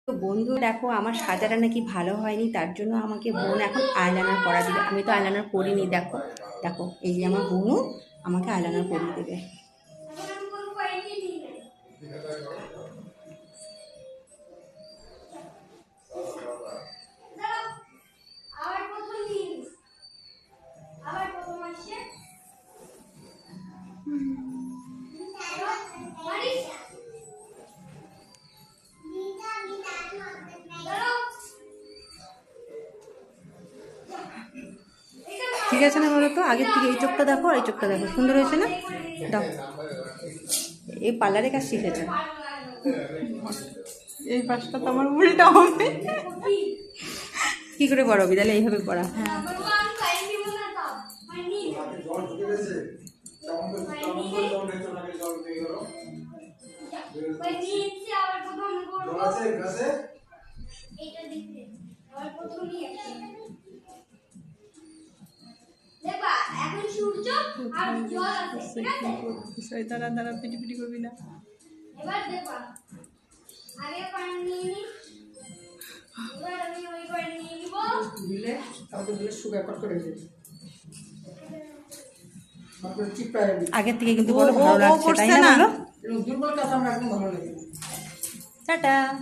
তো বন্ধু দেখো, আমার সাজাটা নাকি ভালো হয়নি, তার জন্য আমাকে বোন এখন আইলাইনার করা দিবে। আমি তো আইলাইনার করিনি। দেখো দেখো, এই যে আমার বোনও আমাকে আইলাইনার করিয়ে দেবে। ঠিক আছে না বলো তো? আগের থেকে এই চোখটা দেখো, এই চোখটা দেখো, সুন্দর হয়েছে না? দাও, এই পার্লারে কাজ শিখেছে। এই পাশটা তো আমার উল্টা হবে। কি করে পড়ো বিদ্যালয়? এইভাবে পড়া। দাঁড়া দাঁড়া, পিটি পিটি করবি না। এবার দেখবা, আগে পানি নিয়ে নি, এবার আমি ওই পানি নিয়ে নিব, দিলে তারপর দিলে সুগার কট করে দেবে। তারপর চিপড়ায় দিই। আগের থেকে কিন্তু বলো ভালো লাগছে, তাই না বলো? দুর্বল কথা আমরা একদম ভালো লাগে। টাটা।